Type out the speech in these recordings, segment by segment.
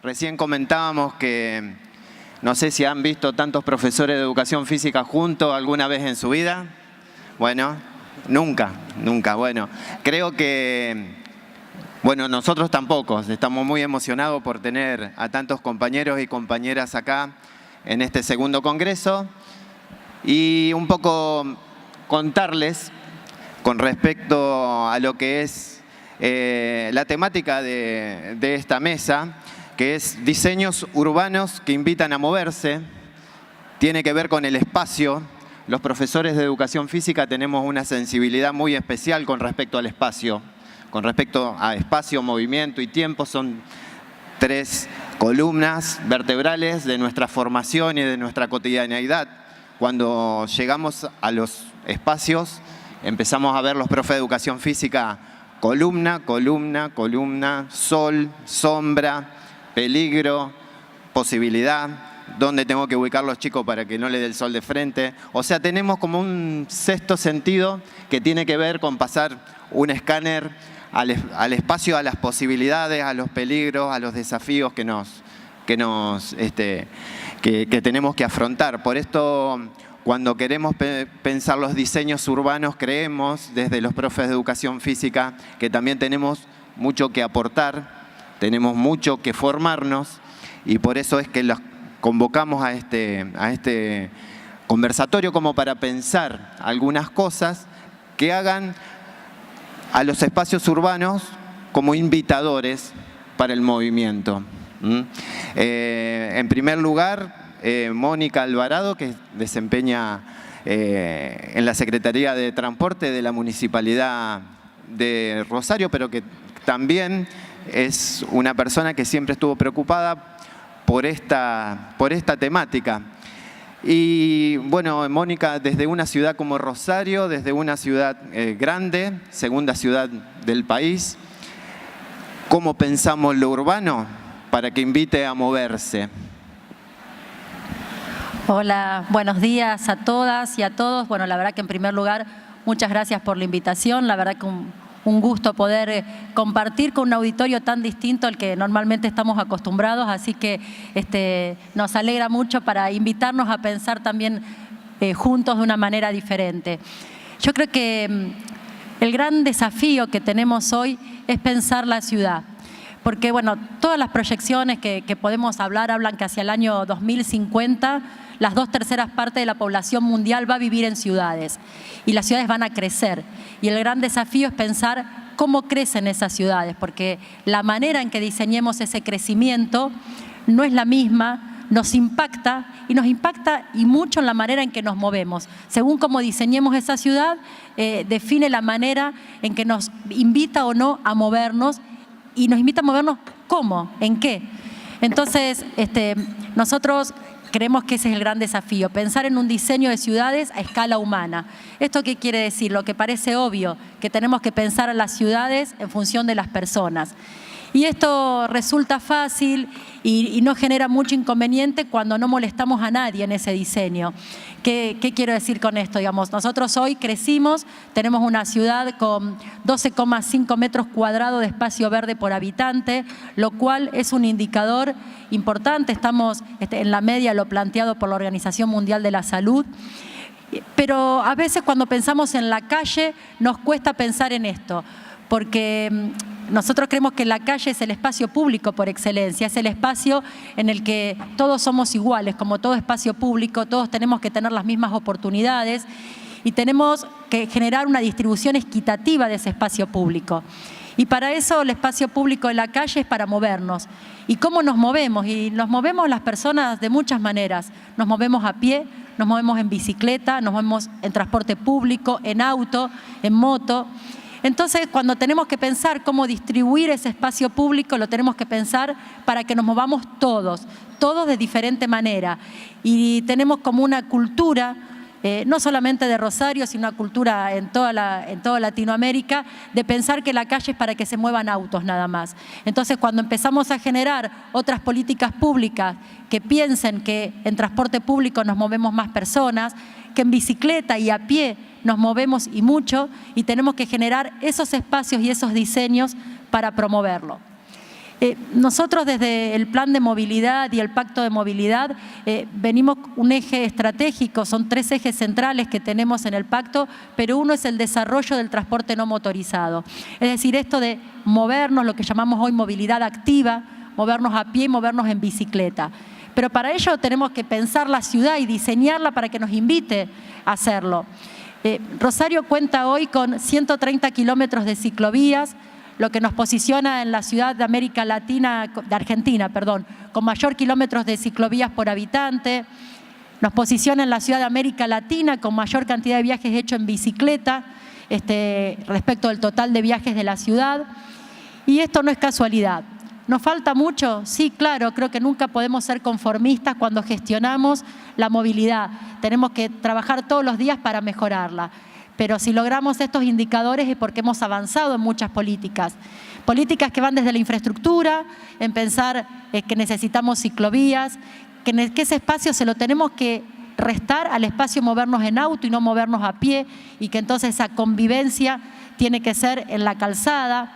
Recién comentábamos que no sé si han visto tantos profesores de educación física juntos alguna vez en su vida. Bueno, nunca. Bueno, creo que, nosotros tampoco. Estamos muy emocionados por tener a tantos compañeros y compañeras acá en este segundo congreso. Y un poco contarles con respecto a lo que es la temática de esta mesa, que es diseños urbanos que invitan a moverse. Tiene que ver con el espacio. Los profesores de educación física tenemos una sensibilidad muy especial con respecto al espacio. Con respecto a espacio, movimiento y tiempo, son tres columnas vertebrales de nuestra formación y de nuestra cotidianeidad. Cuando llegamos a los espacios, empezamos a ver los profes de educación física columna, columna, columna, sol, sombra, peligro, posibilidad, dónde tengo que ubicar los chicos para que no le dé el sol de frente. O sea, tenemos como un sexto sentido que tiene que ver con pasar un escáner al espacio, a las posibilidades, a los peligros, a los desafíos que tenemos que afrontar. Por esto, cuando queremos pensar los diseños urbanos, creemos desde los profes de educación física que también tenemos mucho que aportar, tenemos mucho que formarnos, y por eso es que los convocamos a este conversatorio como para pensar algunas cosas que hagan a los espacios urbanos como invitadores para el movimiento. En primer lugar, Mónica Alvarado, que desempeña en la Secretaría de Transporte de la Municipalidad de Rosario, pero que también es una persona que siempre estuvo preocupada por esta temática. Y bueno, Mónica, desde una ciudad como Rosario, desde una ciudad grande, segunda ciudad del país, ¿cómo pensamos lo urbano para que invite a moverse? Hola, buenos días a todas y a todos. Bueno, la verdad que en primer lugar, muchas gracias por la invitación. La verdad que un gusto poder compartir con un auditorio tan distinto al que normalmente estamos acostumbrados, así que nos alegra mucho para invitarnos a pensar también juntos de una manera diferente. Yo creo que el gran desafío que tenemos hoy es pensar la ciudad. Porque bueno, todas las proyecciones que podemos hablan que hacia el año 2050 las 2/3 partes de la población mundial va a vivir en ciudades y las ciudades van a crecer. Y el gran desafío es pensar cómo crecen esas ciudades, porque la manera en que diseñemos ese crecimiento no es la misma, nos impacta y mucho en la manera en que nos movemos. Según cómo diseñemos esa ciudad, define la manera en que nos invita o no a movernos. Y nos invita a movernos ¿cómo? ¿En qué? Entonces, nosotros creemos que ese es el gran desafío, pensar en un diseño de ciudades a escala humana. ¿Esto qué quiere decir? Lo que parece obvio, que tenemos que pensar a las ciudades en función de las personas. Y esto resulta fácil y no genera mucho inconveniente cuando no molestamos a nadie en ese diseño. ¿Qué quiero decir con esto? Digamos, nosotros hoy crecimos, tenemos una ciudad con 12,5 metros cuadrados de espacio verde por habitante, lo cual es un indicador importante. Estamos en la media, lo planteado por la Organización Mundial de la Salud. Pero a veces cuando pensamos en la calle nos cuesta pensar en esto, porque nosotros creemos que la calle es el espacio público por excelencia, es el espacio en el que todos somos iguales, como todo espacio público, todos tenemos que tener las mismas oportunidades y tenemos que generar una distribución equitativa de ese espacio público. Y para eso el espacio público de la calle es para movernos. ¿Y cómo nos movemos? Y nos movemos las personas de muchas maneras. Nos movemos a pie, nos movemos en bicicleta, nos movemos en transporte público, en auto, en moto. Entonces, cuando tenemos que pensar cómo distribuir ese espacio público, lo tenemos que pensar para que nos movamos todos de diferente manera. Y tenemos como una cultura, no solamente de Rosario, sino una cultura en toda Latinoamérica, de pensar que la calle es para que se muevan autos nada más. Entonces, cuando empezamos a generar otras políticas públicas que piensen que en transporte público nos movemos más personas, que en bicicleta y a pie nos movemos y mucho, y tenemos que generar esos espacios y esos diseños para promoverlo. Nosotros desde el Plan de Movilidad y el Pacto de Movilidad venimos un eje estratégico, son 3 ejes centrales que tenemos en el pacto, pero uno es el desarrollo del transporte no motorizado. Es decir, esto de movernos, lo que llamamos hoy movilidad activa, movernos a pie y movernos en bicicleta. Pero para ello tenemos que pensar la ciudad y diseñarla para que nos invite a hacerlo. Rosario cuenta hoy con 130 kilómetros de ciclovías, lo que nos posiciona en la ciudad de Argentina, con mayor kilómetros de ciclovías por habitante. Nos posiciona en la ciudad de América Latina con mayor cantidad de viajes hechos en bicicleta respecto del total de viajes de la ciudad. Y esto no es casualidad. ¿Nos falta mucho? Sí, claro, creo que nunca podemos ser conformistas cuando gestionamos la movilidad. Tenemos que trabajar todos los días para mejorarla. Pero si logramos estos indicadores es porque hemos avanzado en muchas políticas. Políticas que van desde la infraestructura, en pensar que necesitamos ciclovías, que ese espacio se lo tenemos que restar al espacio movernos en auto y no movernos a pie, y que entonces esa convivencia tiene que ser en la calzada.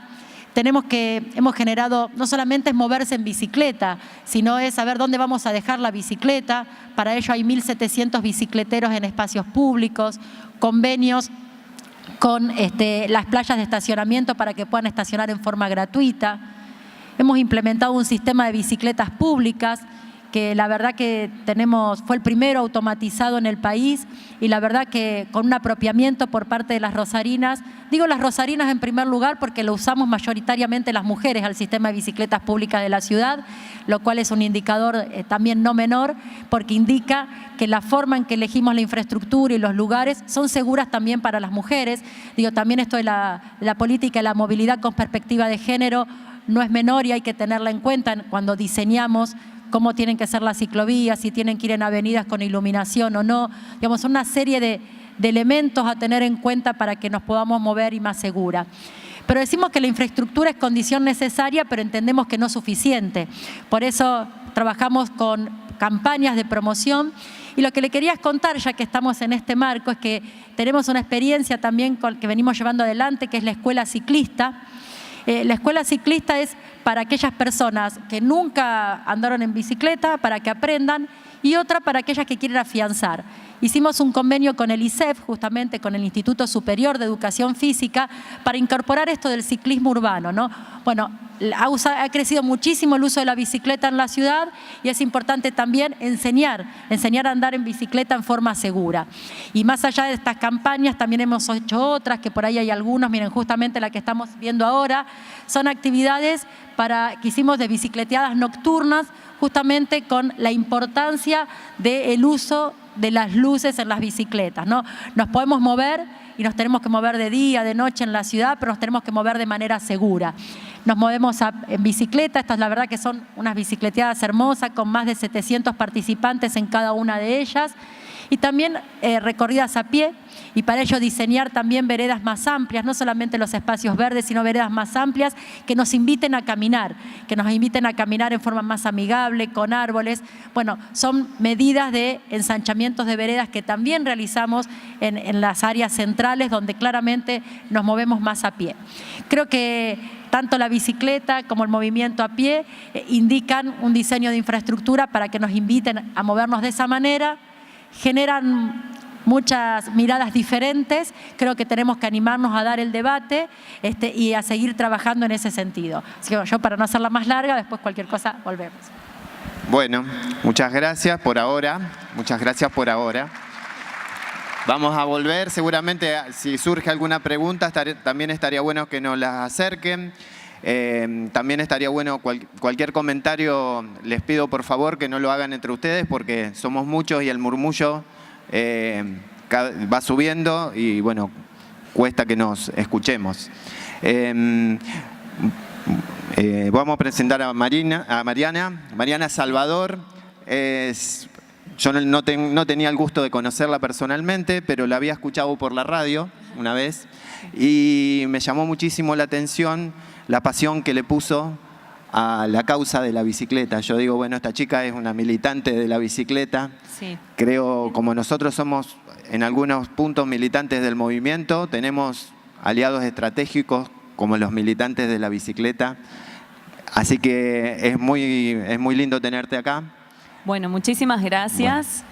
Hemos generado, no solamente es moverse en bicicleta, sino es saber dónde vamos a dejar la bicicleta. Para ello hay 1.700 bicicleteros en espacios públicos, convenios con las playas de estacionamiento para que puedan estacionar en forma gratuita. Hemos implementado un sistema de bicicletas públicas que la verdad que fue el primero automatizado en el país, y la verdad que con un apropiamiento por parte de las rosarinas. Digo las rosarinas en primer lugar porque lo usamos mayoritariamente las mujeres al sistema de bicicletas públicas de la ciudad, lo cual es un indicador también no menor, porque indica que la forma en que elegimos la infraestructura y los lugares son seguras también para las mujeres. También esto de la política de la movilidad con perspectiva de género no es menor, y hay que tenerla en cuenta cuando diseñamos cómo tienen que ser las ciclovías, si tienen que ir en avenidas con iluminación o no. Son una serie de elementos a tener en cuenta para que nos podamos mover y más segura. Pero decimos que la infraestructura es condición necesaria, pero entendemos que no es suficiente. Por eso trabajamos con campañas de promoción. Y lo que le quería contar, ya que estamos en este marco, es que tenemos una experiencia también que venimos llevando adelante, que es la escuela ciclista. La escuela ciclista es para aquellas personas que nunca andaron en bicicleta, para que aprendan, y otra para aquellas que quieren afianzar. Hicimos un convenio con el ISEF, justamente con el Instituto Superior de Educación Física, para incorporar esto del ciclismo urbano, ¿no? Bueno, ha crecido muchísimo el uso de la bicicleta en la ciudad, y es importante también enseñar a andar en bicicleta en forma segura. Y más allá de estas campañas, también hemos hecho otras, que por ahí hay algunos, miren, justamente la que estamos viendo ahora, son actividades que hicimos de bicicleteadas nocturnas, justamente con la importancia del uso de las luces en las bicicletas, ¿no? Nos podemos mover y nos tenemos que mover de día, de noche en la ciudad, pero nos tenemos que mover de manera segura. Nos movemos en bicicleta, estas la verdad que son unas bicicleteadas hermosas con más de 700 participantes en cada una de ellas, y también recorridas a pie, y para ello diseñar también veredas más amplias, no solamente los espacios verdes, sino veredas más amplias que nos inviten a caminar, en forma más amigable, con árboles. Bueno, son medidas de ensanchamientos de veredas que también realizamos en las áreas centrales, donde claramente nos movemos más a pie. Creo que tanto la bicicleta como el movimiento a pie indican un diseño de infraestructura para que nos inviten a movernos de esa manera. Generan muchas miradas diferentes. Creo que tenemos que animarnos a dar el debate y a seguir trabajando en ese sentido. Así que yo, para no hacerla más larga, después cualquier cosa volvemos. Bueno, muchas gracias por ahora. Vamos a volver, seguramente si surge alguna pregunta también estaría bueno que nos la acerquen. También estaría bueno cualquier comentario, les pido por favor que no lo hagan entre ustedes porque somos muchos y el murmullo va subiendo y bueno, cuesta que nos escuchemos. Vamos a presentar a Mariana Salvador. Yo no tenía el gusto de conocerla personalmente, pero la había escuchado por la radio una vez y me llamó muchísimo la atención la pasión que le puso a la causa de la bicicleta. Yo digo, bueno, esta chica es una militante de la bicicleta. Sí. Creo, como nosotros somos en algunos puntos militantes del movimiento, tenemos aliados estratégicos como los militantes de la bicicleta. Así que es muy lindo tenerte acá. Bueno, muchísimas gracias.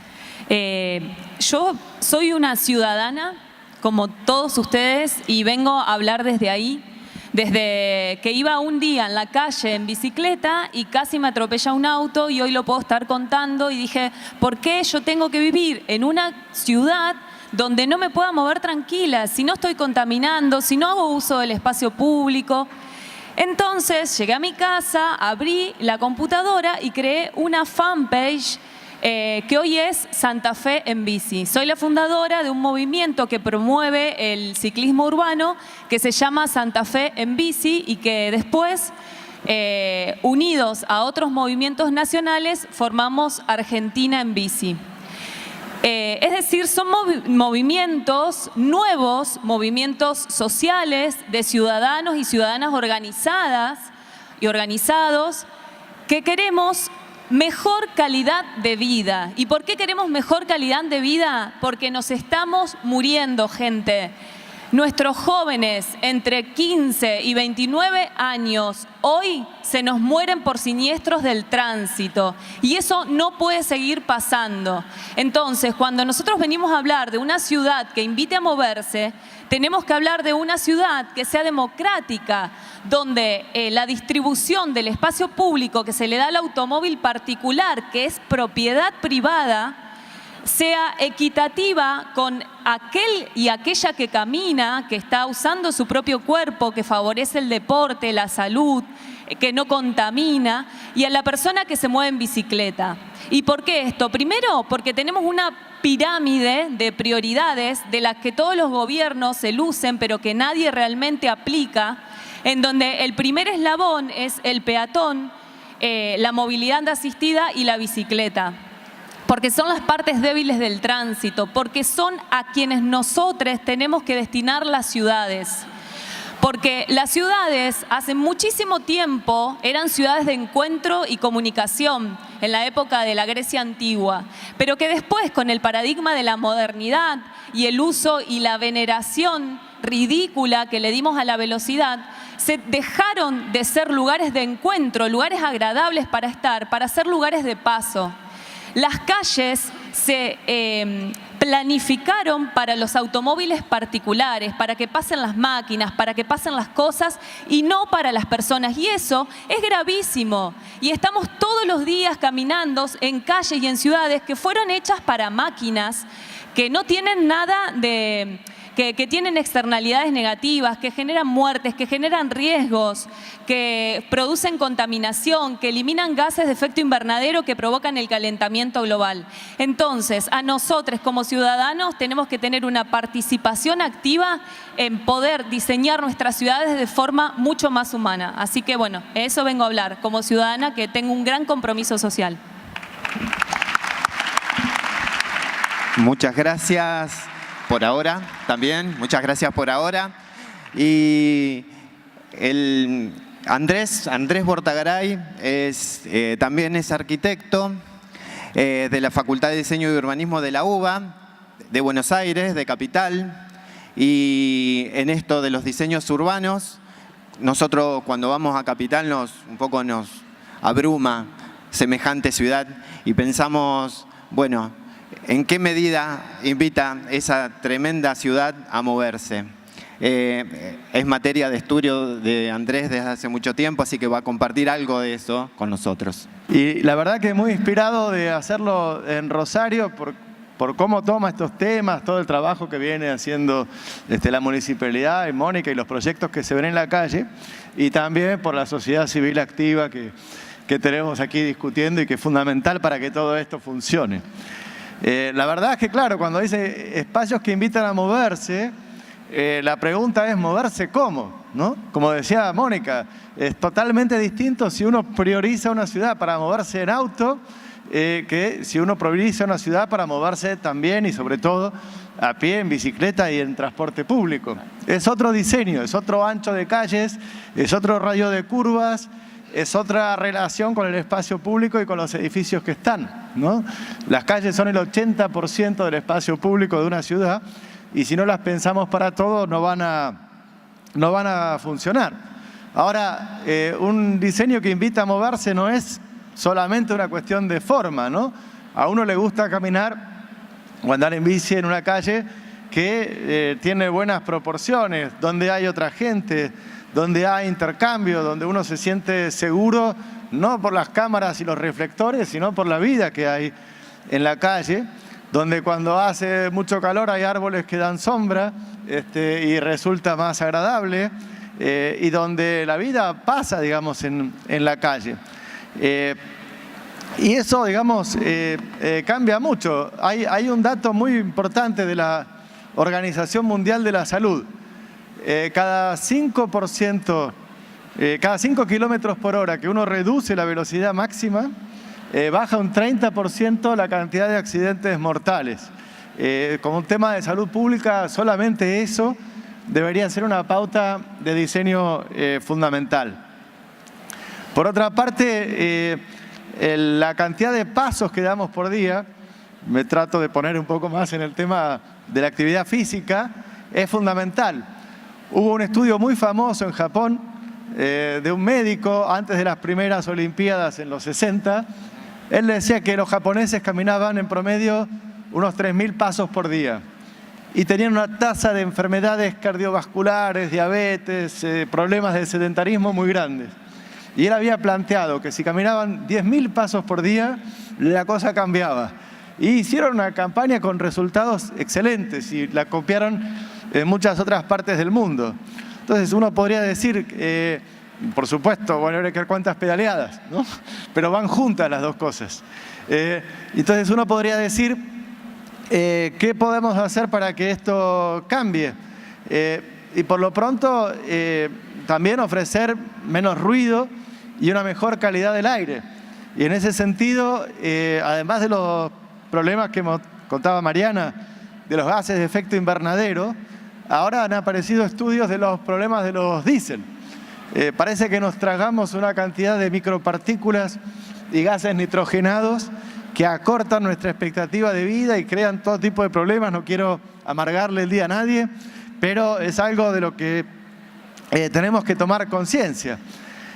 Yo soy una ciudadana, como todos ustedes, y vengo a hablar desde ahí. Desde que iba un día en la calle en bicicleta y casi me atropella un auto, y hoy lo puedo estar contando, y dije, ¿por qué yo tengo que vivir en una ciudad donde no me pueda mover tranquila, si no estoy contaminando, si no hago uso del espacio público? Entonces llegué a mi casa, abrí la computadora y creé una fanpage que hoy es Santa Fe en Bici. Soy la fundadora de un movimiento que promueve el ciclismo urbano que se llama Santa Fe en Bici, y que después, unidos a otros movimientos nacionales, formamos Argentina en Bici. Es decir, son movimientos nuevos, movimientos sociales de ciudadanos y ciudadanas organizadas y organizados que queremos mejor calidad de vida. ¿Y por qué queremos mejor calidad de vida? Porque nos estamos muriendo, gente. Nuestros jóvenes entre 15 y 29 años hoy se nos mueren por siniestros del tránsito, y eso no puede seguir pasando. Entonces, cuando nosotros venimos a hablar de una ciudad que invite a moverse, tenemos que hablar de una ciudad que sea democrática, donde la distribución del espacio público que se le da al automóvil particular, que es propiedad privada, sea equitativa con aquel y aquella que camina, que está usando su propio cuerpo, que favorece el deporte, la salud, que no contamina, y a la persona que se mueve en bicicleta. ¿Y por qué esto? Primero, porque tenemos una pirámide de prioridades de las que todos los gobiernos se lucen, pero que nadie realmente aplica, en donde el primer eslabón es el peatón, la movilidad asistida y la bicicleta. Porque son las partes débiles del tránsito, porque son a quienes nosotros tenemos que destinar las ciudades. Porque las ciudades hace muchísimo tiempo eran ciudades de encuentro y comunicación, en la época de la Grecia antigua, pero que después, con el paradigma de la modernidad y el uso y la veneración ridícula que le dimos a la velocidad, se dejaron de ser lugares de encuentro, lugares agradables para estar, para ser lugares de paso. Las calles se planificaron para los automóviles particulares, para que pasen las máquinas, para que pasen las cosas, y no para las personas. Y eso es gravísimo. Y estamos todos los días caminando en calles y en ciudades que fueron hechas para máquinas, que no tienen nada de... Que tienen externalidades negativas, que generan muertes, que generan riesgos, que producen contaminación, que eliminan gases de efecto invernadero que provocan el calentamiento global. Entonces, a nosotros como ciudadanos tenemos que tener una participación activa en poder diseñar nuestras ciudades de forma mucho más humana. Así que bueno, eso vengo a hablar como ciudadana, que tengo un gran compromiso social. Muchas gracias. Por ahora, también, muchas gracias por ahora. Y Andrés Bortagaray también es arquitecto de la Facultad de Diseño y Urbanismo de la UBA, de Buenos Aires, de Capital. Y en esto de los diseños urbanos, nosotros cuando vamos a Capital un poco nos abruma semejante ciudad y pensamos, bueno, ¿en qué medida invita esa tremenda ciudad a moverse? Es materia de estudio de Andrés desde hace mucho tiempo, así que va a compartir algo de eso con nosotros. Y la verdad que muy inspirado de hacerlo en Rosario por cómo toma estos temas, todo el trabajo que viene haciendo la municipalidad y Mónica y los proyectos que se ven en la calle, y también por la sociedad civil activa que tenemos aquí discutiendo y que es fundamental para que todo esto funcione. La verdad es que, claro, cuando dice espacios que invitan a moverse, la pregunta es ¿moverse cómo? ¿No? Como decía Mónica, es totalmente distinto si uno prioriza una ciudad para moverse en auto que si uno prioriza una ciudad para moverse también y sobre todo a pie, en bicicleta y en transporte público. Es otro diseño, es otro ancho de calles, es otro radio de curvas, es otra relación con el espacio público y con los edificios que están, ¿no? Las calles son el 80% del espacio público de una ciudad, y si no las pensamos para todo no van a funcionar. Ahora, un diseño que invita a moverse no es solamente una cuestión de forma, ¿no? A uno le gusta caminar o andar en bici en una calle que tiene buenas proporciones, donde hay otra gente, donde hay intercambio, donde uno se siente seguro, no por las cámaras y los reflectores, sino por la vida que hay en la calle, donde cuando hace mucho calor hay árboles que dan sombra y resulta más agradable, y donde la vida pasa, digamos, en la calle. Y eso, digamos, cambia mucho. Hay un dato muy importante de la Organización Mundial de la Salud. Cada 5%, cada 5 kilómetros por hora que uno reduce la velocidad máxima, baja un 30% la cantidad de accidentes mortales. Como un tema de salud pública, solamente eso debería ser una pauta de diseño fundamental. Por otra parte, la cantidad de pasos que damos por día, me trato de poner un poco más en el tema de la actividad física, es fundamental. Hubo un estudio muy famoso en Japón de un médico antes de las primeras Olimpiadas en los 60. Él decía que los japoneses caminaban en promedio unos 3.000 pasos por día y tenían una tasa de enfermedades cardiovasculares, diabetes, problemas de sedentarismo muy grandes. Y él había planteado que si caminaban 10.000 pasos por día, la cosa cambiaba. Y hicieron una campaña con resultados excelentes y la copiaron en muchas otras partes del mundo. Entonces uno podría decir, por supuesto, bueno, habría que ver cuántas pedaleadas, ¿no? Pero van juntas las dos cosas. Entonces uno podría decir, ¿qué podemos hacer para que esto cambie? Y por lo pronto, también ofrecer menos ruido y una mejor calidad del aire. Y en ese sentido, además de los problemas que contaba Mariana, de los gases de efecto invernadero, ahora han aparecido estudios de los problemas de los diésel. Parece que nos tragamos una cantidad de micropartículas y gases nitrogenados que acortan nuestra expectativa de vida y crean todo tipo de problemas. No quiero amargarle el día a nadie, pero es algo de lo que tenemos que tomar conciencia.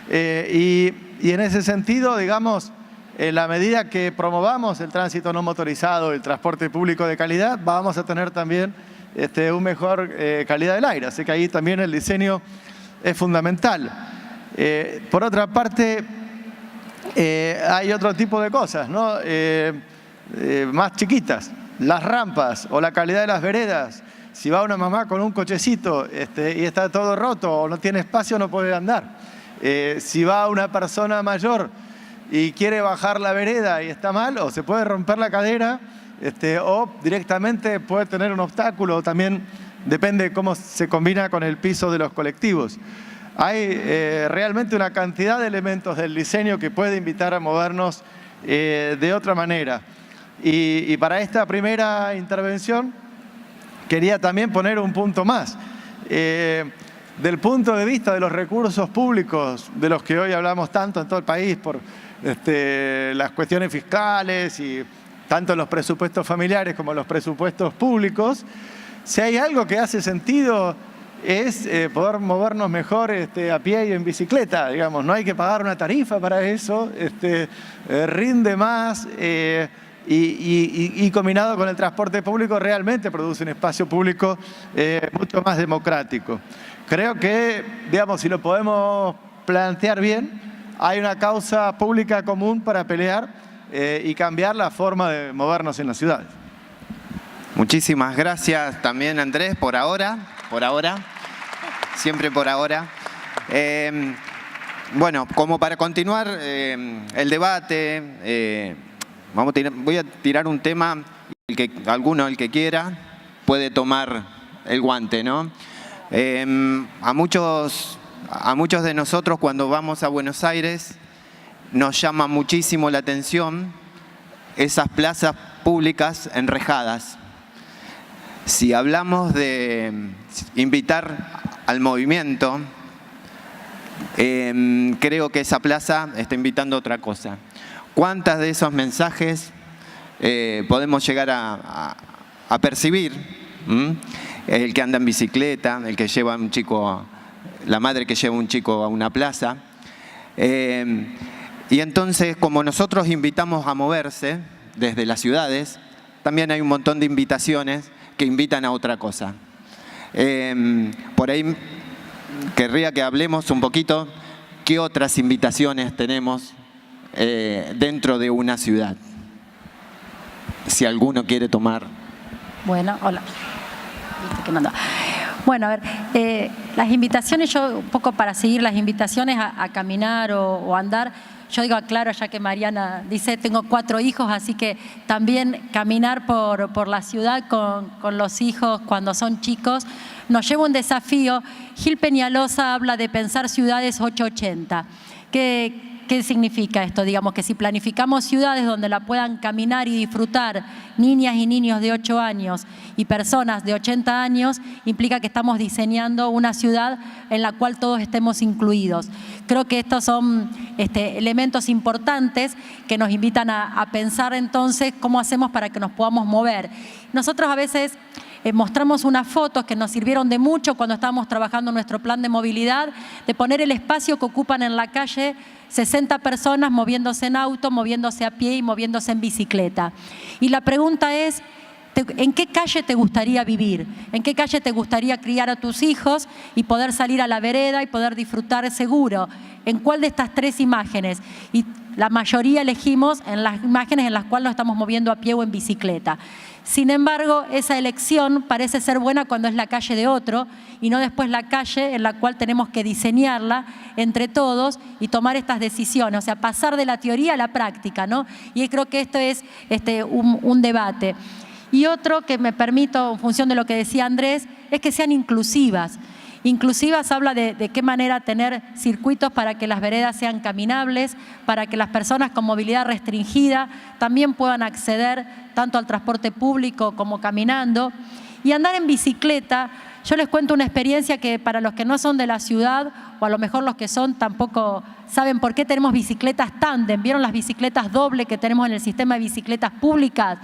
Y en ese sentido, digamos, en la medida que promovamos el tránsito no motorizado, el transporte público de calidad, vamos a tener también una mejor calidad del aire. Así que ahí también el diseño es fundamental. Por otra parte, hay otro tipo de cosas, ¿no? Más chiquitas, las rampas o la calidad de las veredas. Si va una mamá con un cochecito y está todo roto o no tiene espacio, no puede andar. Si va una persona mayor y quiere bajar la vereda y está mal, o se puede romper la cadera, o directamente puede tener un obstáculo, o también depende de cómo se combina con el piso de los colectivos. Hay realmente una cantidad de elementos del diseño que puede invitar a movernos de otra manera. Y para esta primera intervención quería también poner un punto más. Del punto de vista de los recursos públicos, de los que hoy hablamos tanto en todo el país, por las cuestiones fiscales y tanto los presupuestos familiares como los presupuestos públicos, si hay algo que hace sentido es poder movernos mejor a pie y en bicicleta, digamos. No hay que pagar una tarifa para eso, rinde más y combinado con el transporte público realmente produce un espacio público mucho más democrático. Creo que, digamos, si lo podemos plantear bien, hay una causa pública común para pelear y cambiar la forma de movernos en la ciudad. Muchísimas gracias también, Andrés, por ahora, siempre por ahora. Bueno, como para continuar el debate, voy a tirar un tema, el que quiera puede tomar el guante, ¿no? A muchos de nosotros cuando vamos a Buenos Aires nos llama muchísimo la atención esas plazas públicas enrejadas. Si hablamos de invitar al movimiento, creo que esa plaza está invitando a otra cosa. ¿Cuántas de esos mensajes podemos llegar a percibir? El que anda en bicicleta, el que lleva a un chico la madre que lleva un chico a una plaza. Y entonces, como nosotros invitamos a moverse desde las ciudades, también hay un montón de invitaciones que invitan a otra cosa. Por ahí querría que hablemos un poquito qué otras invitaciones tenemos dentro de una ciudad. Si alguno quiere tomar. Bueno, hola. Bueno, a ver, las invitaciones, yo un poco para seguir las invitaciones a caminar o andar, yo digo, aclaro, ya que Mariana dice, tengo 4 hijos, así que también caminar por la ciudad con los hijos cuando son chicos nos lleva un desafío. Gil Peñalosa habla de pensar ciudades 880. ¿Qué significa esto? Digamos que si planificamos ciudades donde la puedan caminar y disfrutar niñas y niños de 8 años y personas de 80 años, implica que estamos diseñando una ciudad en la cual todos estemos incluidos. Creo que estos son elementos importantes que nos invitan a pensar entonces cómo hacemos para que nos podamos mover. Nosotros a veces mostramos unas fotos que nos sirvieron de mucho cuando estábamos trabajando en nuestro plan de movilidad, de poner el espacio que ocupan en la calle 60 personas moviéndose en auto, moviéndose a pie y moviéndose en bicicleta. Y la pregunta es, ¿en qué calle te gustaría vivir? ¿En qué calle te gustaría criar a tus hijos y poder salir a la vereda y poder disfrutar seguro? ¿En cuál de estas 3 imágenes? Y la mayoría elegimos en las imágenes en las cuales nos estamos moviendo a pie o en bicicleta. Sin embargo, esa elección parece ser buena cuando es la calle de otro y no después la calle en la cual tenemos que diseñarla entre todos y tomar estas decisiones, o sea, pasar de la teoría a la práctica, ¿no? Y creo que esto es un debate. Y otro que me permito, en función de lo que decía Andrés, es que sean inclusivas. Inclusivas habla de qué manera tener circuitos para que las veredas sean caminables, para que las personas con movilidad restringida también puedan acceder tanto al transporte público como caminando. Y andar en bicicleta, yo les cuento una experiencia que para los que no son de la ciudad, o a lo mejor los que son tampoco saben por qué tenemos bicicletas tándem. ¿Vieron las bicicletas doble que tenemos en el sistema de bicicletas públicas?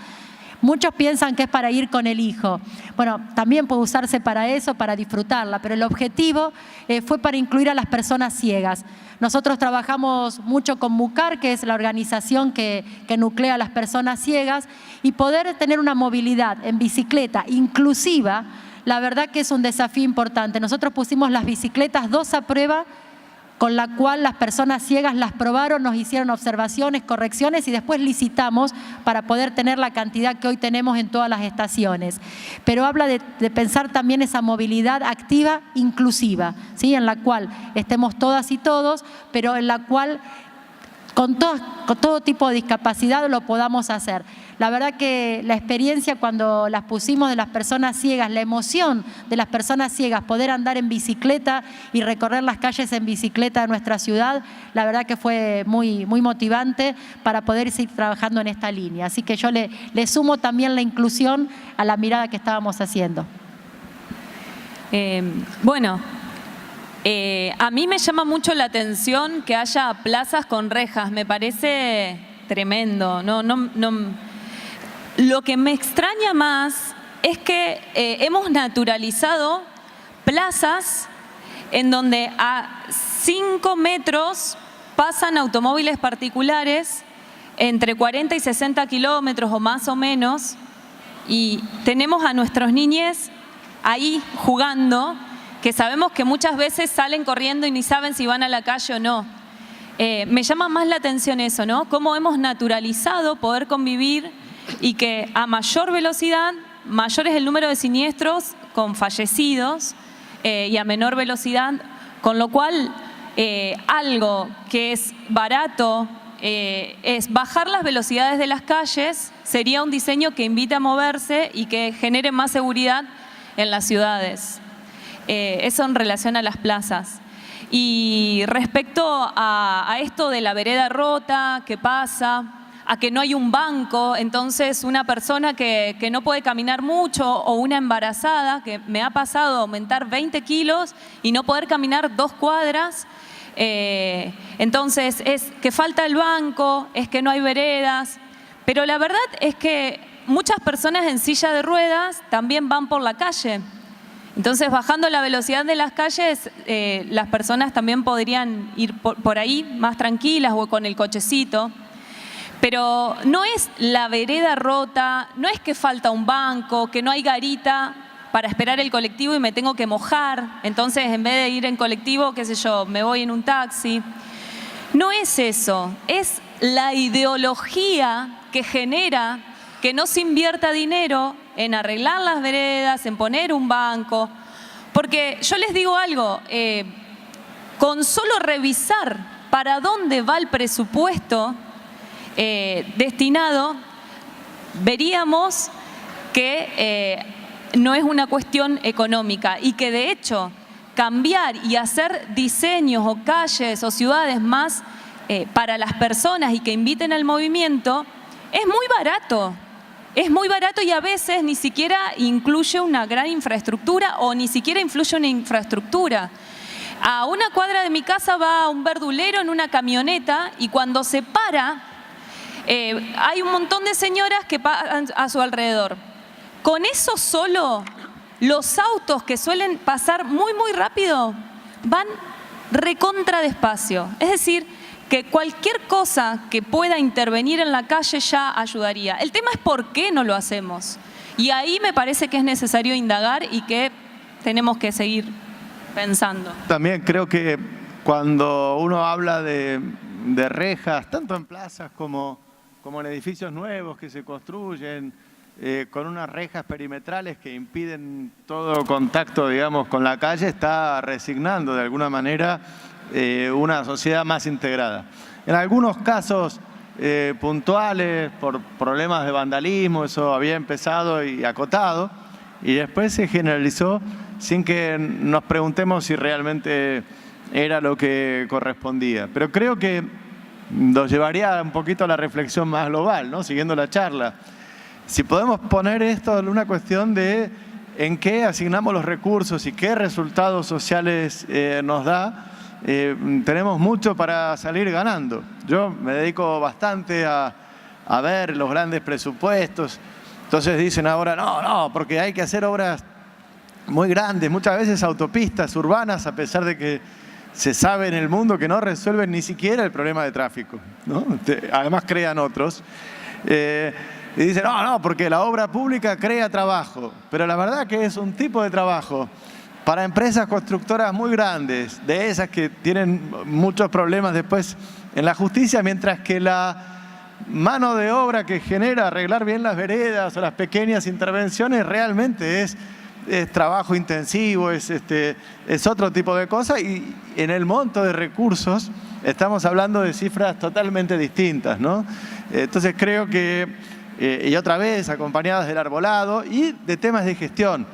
Muchos piensan que es para ir con el hijo. Bueno, también puede usarse para eso, para disfrutarla, pero el objetivo fue para incluir a las personas ciegas. Nosotros trabajamos mucho con MUCAR, que es la organización que nuclea a las personas ciegas, y poder tener una movilidad en bicicleta inclusiva, la verdad que es un desafío importante. Nosotros pusimos las bicicletas 2 a prueba, con la cual las personas ciegas las probaron, nos hicieron observaciones, correcciones y después licitamos para poder tener la cantidad que hoy tenemos en todas las estaciones. Pero habla de pensar también esa movilidad activa inclusiva, ¿sí? En la cual estemos todas y todos, pero en la cual con todo tipo de discapacidad lo podamos hacer. La verdad que la experiencia cuando las pusimos de las personas ciegas, la emoción de las personas ciegas, poder andar en bicicleta y recorrer las calles en bicicleta de nuestra ciudad, la verdad que fue muy, muy motivante para poder seguir trabajando en esta línea. Así que yo le sumo también la inclusión a la mirada que estábamos haciendo. A mí me llama mucho la atención que haya plazas con rejas, me parece tremendo. Lo que me extraña más es que hemos naturalizado plazas en donde a 5 metros pasan automóviles particulares entre 40 y 60 kilómetros o más o menos, y tenemos a nuestros niños ahí jugando, que sabemos que muchas veces salen corriendo y ni saben si van a la calle o no. Me llama más la atención eso, ¿no? Cómo hemos naturalizado poder convivir y que a mayor velocidad, mayor es el número de siniestros con fallecidos y a menor velocidad, con lo cual algo que es barato es bajar las velocidades de las calles, sería un diseño que invite a moverse y que genere más seguridad en las ciudades. Eso en relación a las plazas. Y respecto a esto de la vereda rota, ¿qué pasa? A que no hay un banco, entonces una persona que no puede caminar mucho o una embarazada, que me ha pasado aumentar 20 kilos y no poder caminar 2 cuadras, entonces es que falta el banco, es que no hay veredas, pero la verdad es que muchas personas en silla de ruedas también van por la calle. Entonces, bajando la velocidad de las calles, las personas también podrían ir por ahí más tranquilas o con el cochecito. Pero no es la vereda rota, no es que falta un banco, que no hay garita para esperar el colectivo y me tengo que mojar. Entonces, en vez de ir en colectivo, qué sé yo, me voy en un taxi. No es eso, es la ideología que genera que no se invierta dinero en arreglar las veredas, en poner un banco. Porque yo les digo algo, con solo revisar para dónde va el presupuesto destinado, veríamos que no es una cuestión económica y que de hecho cambiar y hacer diseños o calles o ciudades más para las personas y que inviten al movimiento es muy barato. Es muy barato y a veces ni siquiera incluye una gran infraestructura o ni siquiera influye una infraestructura. A una cuadra de mi casa va un verdulero en una camioneta y cuando se para hay un montón de señoras que pasan a su alrededor. Con eso solo, los autos que suelen pasar muy rápido van recontra despacio. Es decir, que cualquier cosa que pueda intervenir en la calle ya ayudaría. El tema es por qué no lo hacemos. Y ahí me parece que es necesario indagar y que tenemos que seguir pensando. También creo que cuando uno habla de rejas, tanto en plazas como en edificios nuevos que se construyen, con unas rejas perimetrales que impiden todo contacto, digamos, con la calle, está resignando de alguna manera una sociedad más integrada. En algunos casos puntuales, por problemas de vandalismo, eso había empezado y acotado, y después se generalizó sin que nos preguntemos si realmente era lo que correspondía. Pero creo que nos llevaría un poquito a la reflexión más global, ¿no? Siguiendo la charla. Si podemos poner esto en una cuestión de en qué asignamos los recursos y qué resultados sociales nos da, tenemos mucho para salir ganando. Yo me dedico bastante a ver los grandes presupuestos. Entonces dicen ahora, no, porque hay que hacer obras muy grandes, muchas veces autopistas urbanas, a pesar de que se sabe en el mundo que no resuelven ni siquiera el problema de tráfico, ¿no? Además crean otros. Y dicen, no, porque la obra pública crea trabajo. Pero la verdad que es un tipo de trabajo para empresas constructoras muy grandes, de esas que tienen muchos problemas después en la justicia, mientras que la mano de obra que genera arreglar bien las veredas o las pequeñas intervenciones realmente es trabajo intensivo, es otro tipo de cosa, y en el monto de recursos estamos hablando de cifras totalmente distintas, ¿no? Entonces creo que, y otra vez acompañadas del arbolado y de temas de gestión.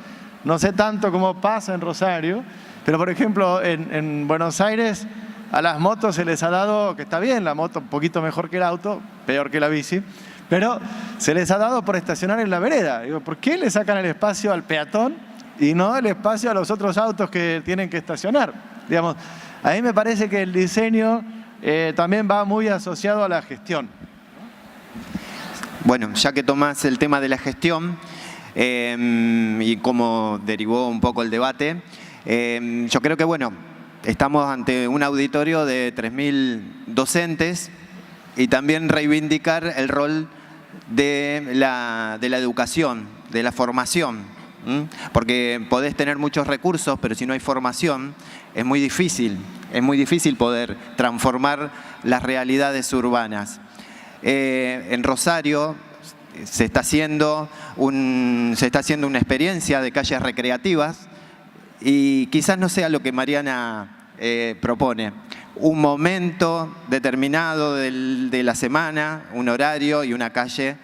No sé tanto cómo pasa en Rosario, pero por ejemplo en Buenos Aires a las motos se les ha dado, que está bien, la moto un poquito mejor que el auto, peor que la bici, pero se les ha dado por estacionar en la vereda. Digo, ¿por qué le sacan el espacio al peatón y no el espacio a los otros autos que tienen que estacionar? Digamos, a mí me parece que el diseño también va muy asociado a la gestión. Bueno, ya que tomás el tema de la gestión y cómo derivó un poco el debate, yo creo que, bueno, estamos ante un auditorio de 3.000 docentes y también reivindicar el rol de la educación, de la formación. Porque podés tener muchos recursos, pero si no hay formación, es muy difícil poder transformar las realidades urbanas. En Rosario se está haciendo una experiencia de calles recreativas y quizás no sea lo que Mariana propone. Un momento determinado de la semana, un horario y una calle,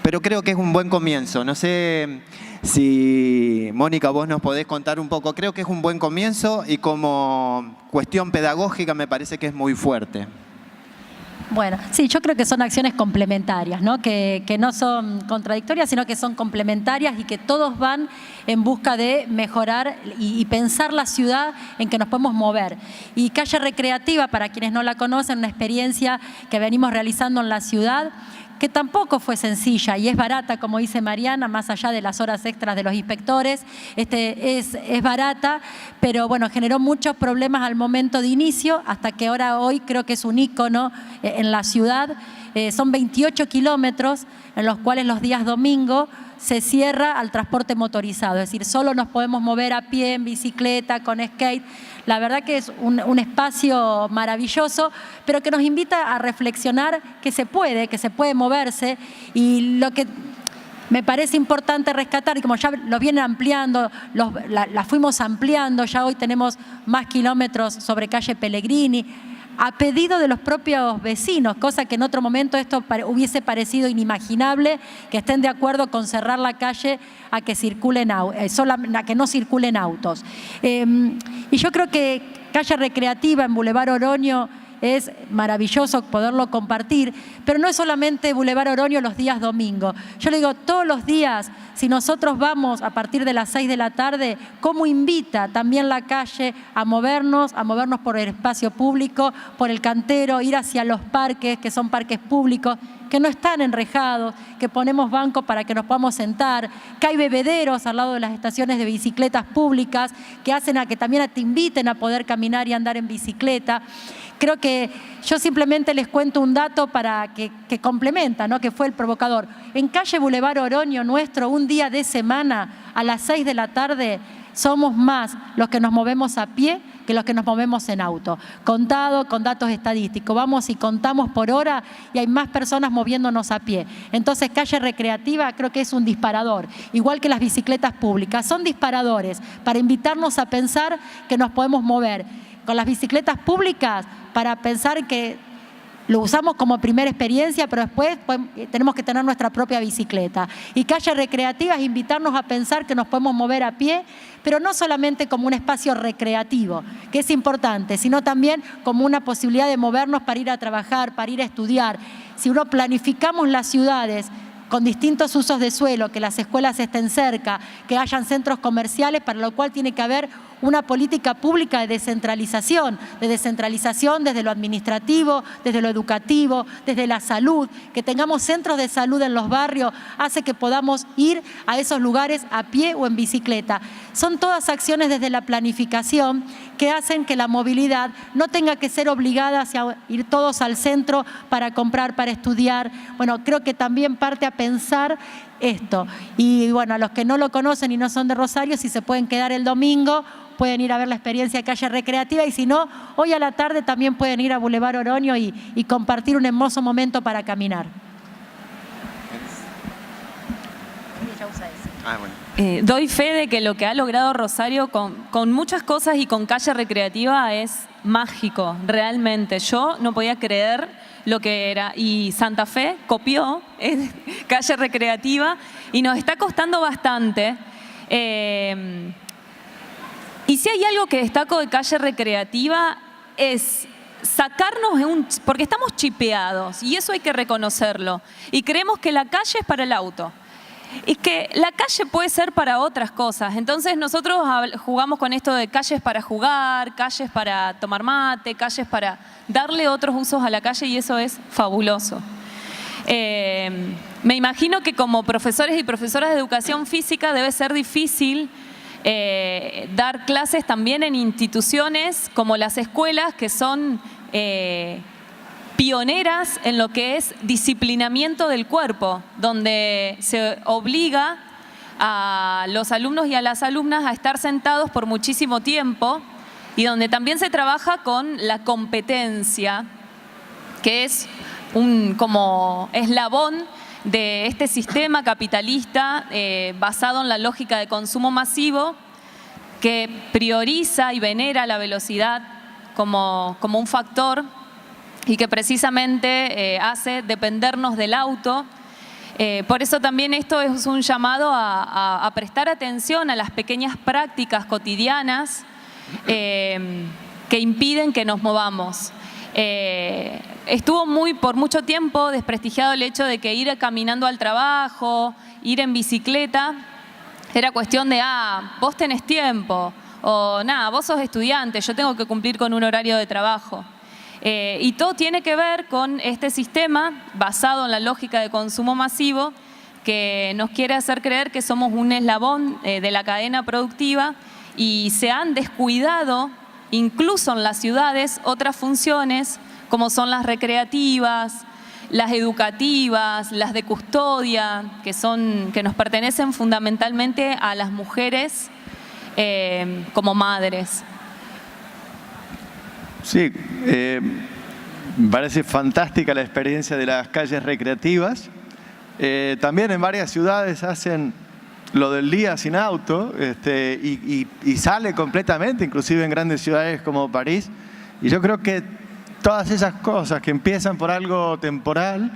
pero creo que es un buen comienzo. No sé si, Mónica, vos nos podés contar un poco. Creo que es un buen comienzo y como cuestión pedagógica me parece que es muy fuerte. Bueno, sí, yo creo que son acciones complementarias, ¿no? Que no son contradictorias, sino que son complementarias y que todos van en busca de mejorar y pensar la ciudad en que nos podemos mover. Y Calle Recreativa, para quienes no la conocen, una experiencia que venimos realizando en la ciudad, que tampoco fue sencilla y es barata, como dice Mariana, más allá de las horas extras de los inspectores, es barata, pero bueno, generó muchos problemas al momento de inicio, hasta que hoy creo que es un ícono en la ciudad. Son 28 kilómetros en los cuales los días domingo se cierra al transporte motorizado, es decir, solo nos podemos mover a pie, en bicicleta, con skate. La verdad que es un espacio maravilloso, pero que nos invita a reflexionar que se puede moverse, y lo que me parece importante rescatar, y como ya lo vienen ampliando, la fuimos ampliando, ya hoy tenemos más kilómetros sobre calle Pellegrini, a pedido de los propios vecinos, cosa que en otro momento esto hubiese parecido inimaginable, que estén de acuerdo con cerrar la calle a que no circulen autos. Y yo creo que calle recreativa en Boulevard Oroño es maravilloso poderlo compartir, pero no es solamente Boulevard Oroño los días domingo. Yo le digo, todos los días, si nosotros vamos a partir de las 6 de la tarde, ¿cómo invita también la calle a movernos por el espacio público, por el Cantero, ir hacia los parques, que son parques públicos, que no están enrejados, que ponemos bancos para que nos podamos sentar, que hay bebederos al lado de las estaciones de bicicletas públicas que hacen a que también te inviten a poder caminar y andar en bicicleta? Creo que yo simplemente les cuento un dato para que complementa, ¿no?, que fue el provocador. En calle Boulevard Oroño nuestro, un día de semana a las 6 de la tarde, somos más los que nos movemos a pie que los que nos movemos en auto. Contado con datos estadísticos. Vamos y contamos por hora y hay más personas moviéndonos a pie. Entonces, calle recreativa creo que es un disparador. Igual que las bicicletas públicas. Son disparadores para invitarnos a pensar que nos podemos mover. Con las bicicletas públicas, para pensar que lo usamos como primera experiencia, pero después tenemos que tener nuestra propia bicicleta. Y calle recreativa es invitarnos a pensar que nos podemos mover a pie, pero no solamente como un espacio recreativo, que es importante, sino también como una posibilidad de movernos para ir a trabajar, para ir a estudiar. Si uno planificamos las ciudades con distintos usos de suelo, que las escuelas estén cerca, que hayan centros comerciales, para lo cual tiene que haber una política pública de descentralización desde lo administrativo, desde lo educativo, desde la salud, que tengamos centros de salud en los barrios, hace que podamos ir a esos lugares a pie o en bicicleta. Son todas acciones desde la planificación que hacen que la movilidad no tenga que ser obligada hacia ir todos al centro para comprar, para estudiar. Bueno, creo que también parte a pensar esto. Y bueno, a los que no lo conocen y no son de Rosario, si se pueden quedar el domingo, pueden ir a ver la experiencia de calle recreativa, y si no, hoy a la tarde también pueden ir a Boulevard Oroño y compartir un hermoso momento para caminar. Doy fe de que lo que ha logrado Rosario con muchas cosas y con calle recreativa es mágico, realmente. Yo no podía creer lo que era, y Santa Fe copió calle recreativa y nos está costando bastante. Y si hay algo que destaco de calle recreativa es sacarnos, porque estamos chipeados y eso hay que reconocerlo, y creemos que la calle es para el auto y que la calle puede ser para otras cosas. Entonces nosotros jugamos con esto de calles para jugar, calles para tomar mate, calles para darle otros usos a la calle, y eso es fabuloso. Me imagino que como profesores y profesoras de educación física debe ser difícil dar clases también en instituciones como las escuelas, que son pioneras en lo que es disciplinamiento del cuerpo, donde se obliga a los alumnos y a las alumnas a estar sentados por muchísimo tiempo, y donde también se trabaja con la competencia, que es un como eslabón de este sistema capitalista basado en la lógica de consumo masivo, que prioriza y venera la velocidad como un factor, y que precisamente hace dependernos del auto. Por eso también esto es un llamado a prestar atención a las pequeñas prácticas cotidianas que impiden que nos movamos. Estuvo por mucho tiempo desprestigiado el hecho de que ir caminando al trabajo, ir en bicicleta, era cuestión de, vos tenés tiempo, o nada, vos sos estudiante, yo tengo que cumplir con un horario de trabajo. Y todo tiene que ver con este sistema basado en la lógica de consumo masivo que nos quiere hacer creer que somos un eslabón de la cadena productiva y se han descuidado, incluso en las ciudades, otras funciones como son las recreativas, las educativas, las de custodia, que nos pertenecen fundamentalmente a las mujeres como madres. Sí, me parece fantástica la experiencia de las calles recreativas. También en varias ciudades hacen lo del día sin auto y sale completamente, inclusive en grandes ciudades como París. Y yo creo que todas esas cosas que empiezan por algo temporal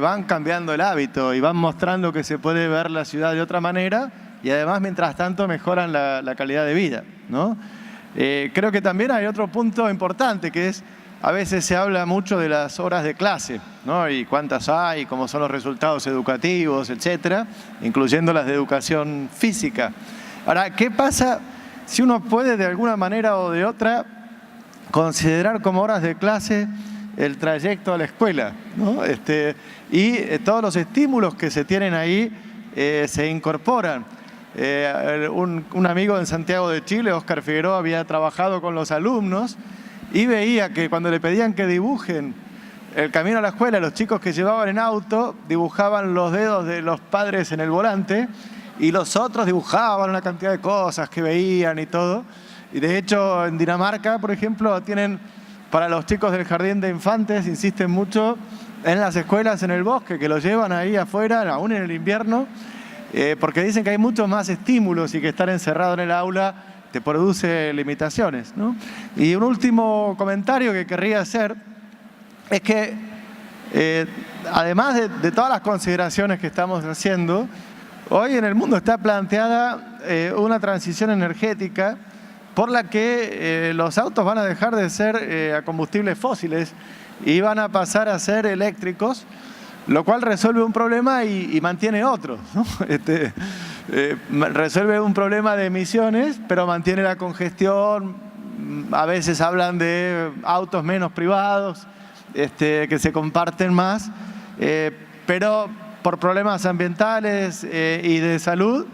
van cambiando el hábito y van mostrando que se puede ver la ciudad de otra manera y además, mientras tanto, mejoran la calidad de vida, ¿no? Creo que también hay otro punto importante que es, a veces se habla mucho de las horas de clase, ¿no? Y cuántas hay, cómo son los resultados educativos, etcétera, incluyendo las de educación física. Ahora, ¿qué pasa si uno puede de alguna manera o de otra considerar como horas de clase el trayecto a la escuela, ¿no? Y todos los estímulos que se tienen ahí se incorporan. Un amigo en Santiago de Chile, Óscar Figueroa, había trabajado con los alumnos y veía que cuando le pedían que dibujen el camino a la escuela, los chicos que llevaban en auto dibujaban los dedos de los padres en el volante y los otros dibujaban una cantidad de cosas que veían y todo. Y de hecho en Dinamarca, por ejemplo, tienen para los chicos del jardín de infantes, insisten mucho en las escuelas en el bosque, que los llevan ahí afuera, aún en el invierno, porque dicen que hay muchos más estímulos y que estar encerrado en el aula te produce limitaciones, ¿no? Y un último comentario que querría hacer es que además de todas las consideraciones que estamos haciendo, hoy en el mundo está planteada una transición energética por la que los autos van a dejar de ser a combustibles fósiles y van a pasar a ser eléctricos, lo cual resuelve un problema y mantiene otro, ¿no? Resuelve un problema de emisiones, pero mantiene la congestión. A veces hablan de autos menos privados, que se comparten más, pero por problemas ambientales y de salud,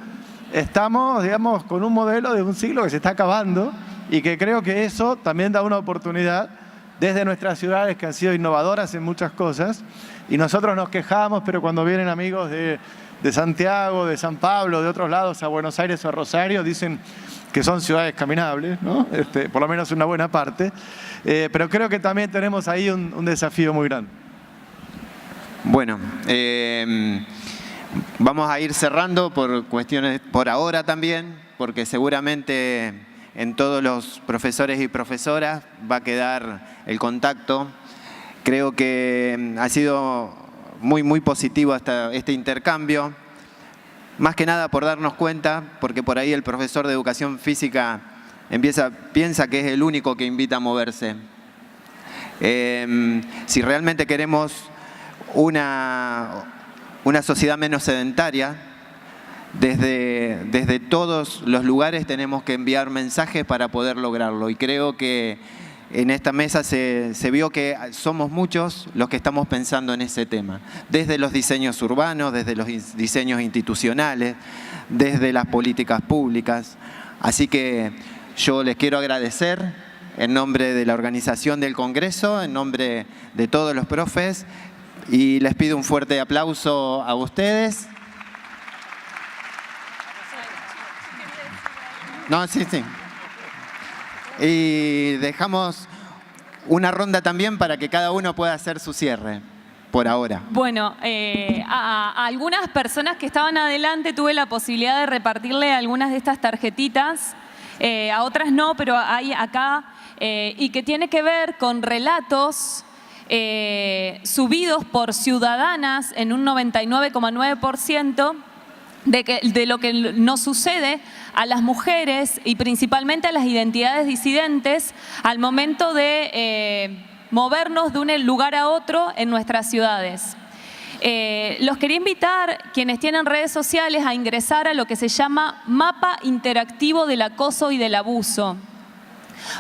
estamos, digamos, con un modelo de un siglo que se está acabando y que creo que eso también da una oportunidad desde nuestras ciudades que han sido innovadoras en muchas cosas. Y nosotros nos quejamos, pero cuando vienen amigos de Santiago, de San Pablo, de otros lados, a Buenos Aires o a Rosario, dicen que son ciudades caminables, ¿no? Por lo menos una buena parte. Pero creo que también tenemos ahí un desafío muy grande. Bueno, vamos a ir cerrando por cuestiones, por ahora también, porque seguramente en todos los profesores y profesoras va a quedar el contacto. Creo que ha sido muy positivo hasta este intercambio, más que nada por darnos cuenta, porque por ahí el profesor de educación física piensa que es el único que invita a moverse. Si realmente queremos una sociedad menos sedentaria, desde todos los lugares tenemos que enviar mensajes para poder lograrlo. Y creo que en esta mesa se vio que somos muchos los que estamos pensando en ese tema. Desde los diseños urbanos, desde los diseños institucionales, desde las políticas públicas. Así que yo les quiero agradecer en nombre de la organización del Congreso, en nombre de todos los profes, y les pido un fuerte aplauso a ustedes. No, sí. Y dejamos una ronda también para que cada uno pueda hacer su cierre, por ahora. Bueno, a algunas personas que estaban adelante tuve la posibilidad de repartirle algunas de estas tarjetitas, a otras no, pero hay acá, y que tiene que ver con relatos subidos por ciudadanas en un 99,9%, de lo que nos sucede a las mujeres y principalmente a las identidades disidentes al momento de movernos de un lugar a otro en nuestras ciudades. Los quería invitar, quienes tienen redes sociales, a ingresar a lo que se llama Mapa Interactivo del Acoso y del Abuso.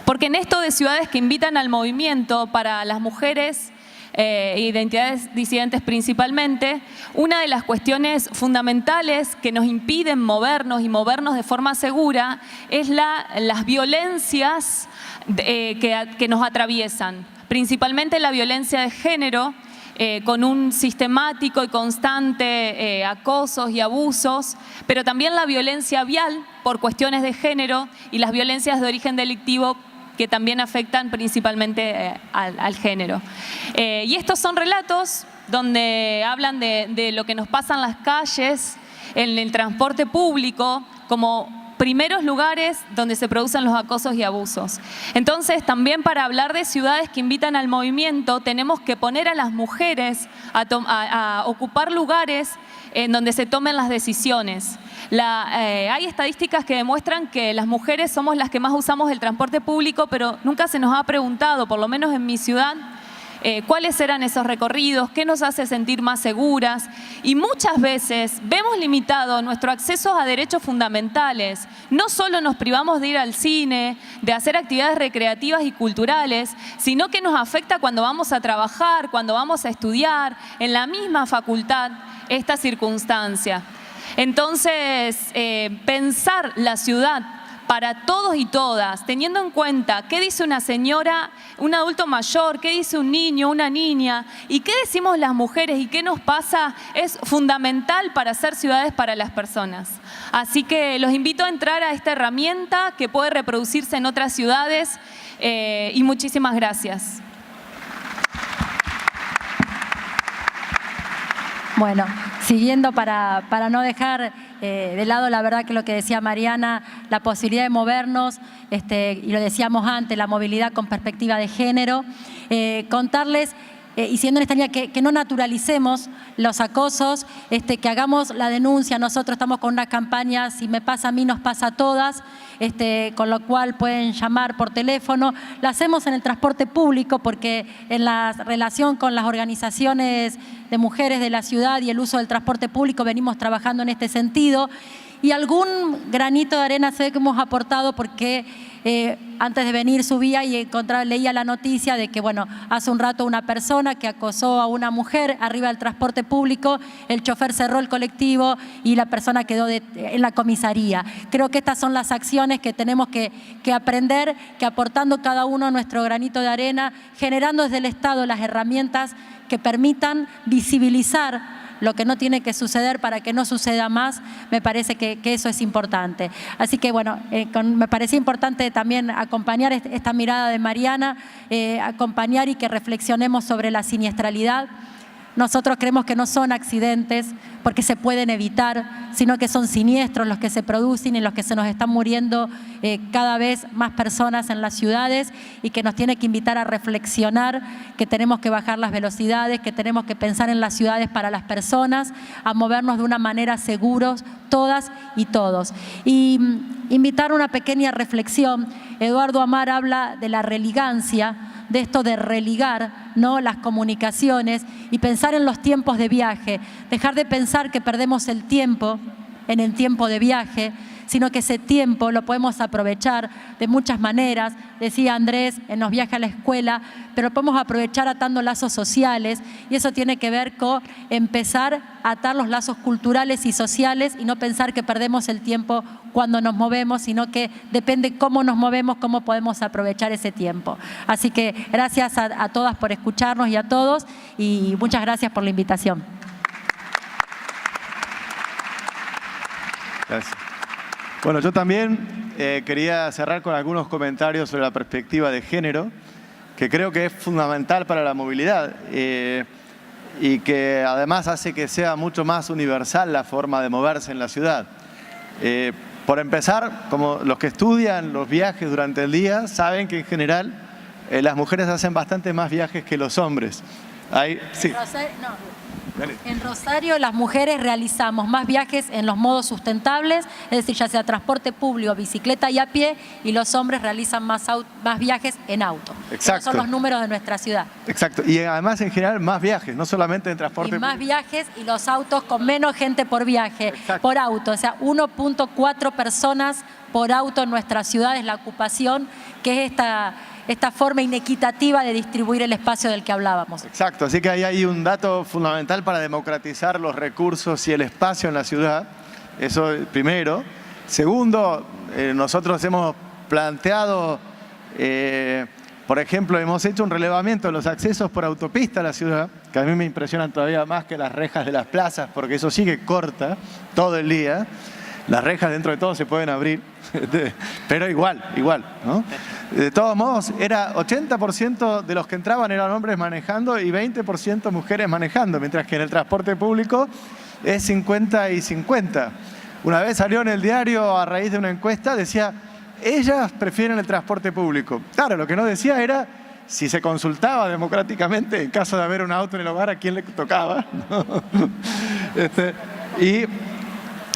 Porque en esto de ciudades que invitan al movimiento para las mujeres, identidades disidentes principalmente, una de las cuestiones fundamentales que nos impiden movernos y movernos de forma segura es las violencias que nos atraviesan, principalmente la violencia de género, con un sistemático y constante acosos y abusos, pero también la violencia vial por cuestiones de género y las violencias de origen delictivo que también afectan principalmente al género. Y estos son relatos donde hablan de lo que nos pasa en las calles, en el transporte público, como primeros lugares donde se producen los acosos y abusos. Entonces, también para hablar de ciudades que invitan al movimiento, tenemos que poner a las mujeres a ocupar lugares en donde se tomen las decisiones. Hay estadísticas que demuestran que las mujeres somos las que más usamos el transporte público, pero nunca se nos ha preguntado, por lo menos en mi ciudad, cuáles eran esos recorridos, qué nos hace sentir más seguras. Y muchas veces vemos limitado nuestro acceso a derechos fundamentales. No solo nos privamos de ir al cine, de hacer actividades recreativas y culturales, sino que nos afecta cuando vamos a trabajar, cuando vamos a estudiar, en la misma facultad, esta circunstancia. Entonces, pensar la ciudad para todos y todas, teniendo en cuenta qué dice una señora, un adulto mayor, qué dice un niño, una niña, y qué decimos las mujeres y qué nos pasa, es fundamental para hacer ciudades para las personas. Así que los invito a entrar a esta herramienta que puede reproducirse en otras ciudades y muchísimas gracias. Bueno, siguiendo para no dejar de lado, la verdad que lo que decía Mariana, la posibilidad de movernos, y lo decíamos antes, la movilidad con perspectiva de género, contarles, y siendo en esta línea, que no naturalicemos los acosos, que hagamos la denuncia. Nosotros estamos con una campaña, si me pasa a mí, nos pasa a todas, con lo cual pueden llamar por teléfono. La hacemos en el transporte público porque en la relación con las organizaciones de mujeres de la ciudad y el uso del transporte público venimos trabajando en este sentido. Y algún granito de arena sé que hemos aportado porque antes de venir subía y leía la noticia de que, bueno, hace un rato una persona que acosó a una mujer arriba del transporte público, el chofer cerró el colectivo y la persona quedó en la comisaría. Creo que estas son las acciones que tenemos que aprender, que aportando cada uno nuestro granito de arena, generando desde el Estado las herramientas que permitan visibilizar lo que no tiene que suceder para que no suceda más. Me parece que eso es importante. Así que bueno, me parecía importante también acompañar esta mirada de Mariana, acompañar y que reflexionemos sobre la siniestralidad. Nosotros creemos que no son accidentes porque se pueden evitar, sino que son siniestros los que se producen y los que se nos están muriendo cada vez más personas en las ciudades, y que nos tiene que invitar a reflexionar, que tenemos que bajar las velocidades, que tenemos que pensar en las ciudades para las personas, a movernos de una manera seguros todas y todos. Y invitar a una pequeña reflexión. Eduardo Amar habla de la religancia, de esto de religar, ¿no?, las comunicaciones y pensar en los tiempos de viaje, dejar de pensar que perdemos el tiempo en el tiempo de viaje, sino que ese tiempo lo podemos aprovechar de muchas maneras. Decía Andrés, en los viajes a la escuela, pero podemos aprovechar atando lazos sociales, y eso tiene que ver con empezar a atar los lazos culturales y sociales y no pensar que perdemos el tiempo cuando nos movemos, sino que depende cómo nos movemos, cómo podemos aprovechar ese tiempo. Así que gracias a todas por escucharnos y a todos, y muchas gracias por la invitación. Gracias. Bueno, yo también quería cerrar con algunos comentarios sobre la perspectiva de género, que creo que es fundamental para la movilidad y que además hace que sea mucho más universal la forma de moverse en la ciudad. Por empezar, como los que estudian los viajes durante el día saben que en general las mujeres hacen bastante más viajes que los hombres. Sí. Dale. En Rosario las mujeres realizamos más viajes en los modos sustentables, es decir, ya sea transporte público, bicicleta y a pie, y los hombres realizan más viajes en auto. Exacto. Esos son los números de nuestra ciudad. Exacto. Y además en general más viajes, no solamente en transporte Y más público. viajes y los autos con menos gente por viaje, Exacto. por auto. O sea, 1.4 personas por auto en nuestra ciudad es la ocupación, que es esta forma inequitativa de distribuir el espacio del que hablábamos. Exacto, así que ahí hay un dato fundamental para democratizar los recursos y el espacio en la ciudad. Eso primero. Segundo, nosotros hemos planteado, por ejemplo, hemos hecho un relevamiento de los accesos por autopista a la ciudad, que a mí me impresionan todavía más que las rejas de las plazas, porque eso sigue corta todo el día. Las rejas dentro de todo se pueden abrir, pero igual, ¿no? De todos modos, era 80% de los que entraban eran hombres manejando y 20% mujeres manejando, mientras que en el transporte público es 50 y 50. Una vez salió en el diario a raíz de una encuesta, decía, ellas prefieren el transporte público. Claro, lo que no decía era si se consultaba democráticamente en caso de haber un auto en el hogar a quién le tocaba, ¿no?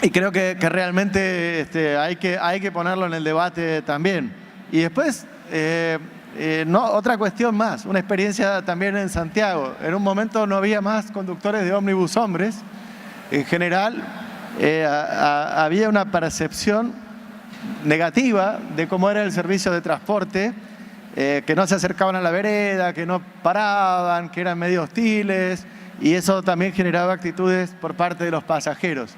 Y creo que realmente hay que ponerlo en el debate también. Y después, otra cuestión más, una experiencia también en Santiago. En un momento no había más conductores de ómnibus hombres. En general, había una percepción negativa de cómo era el servicio de transporte, que no se acercaban a la vereda, que no paraban, que eran medio hostiles, y eso también generaba actitudes por parte de los pasajeros.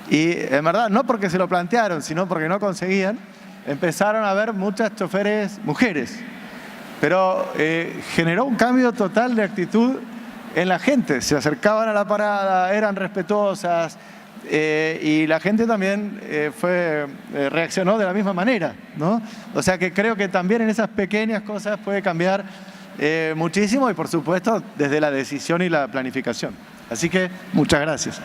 Y en verdad, no porque se lo plantearon, sino porque no conseguían, empezaron a haber muchas choferes mujeres. Pero generó un cambio total de actitud en la gente. Se acercaban a la parada, eran respetuosas, y la gente también reaccionó de la misma manera, ¿no? O sea que creo que también en esas pequeñas cosas puede cambiar muchísimo, y por supuesto desde la decisión y la planificación. Así que muchas gracias.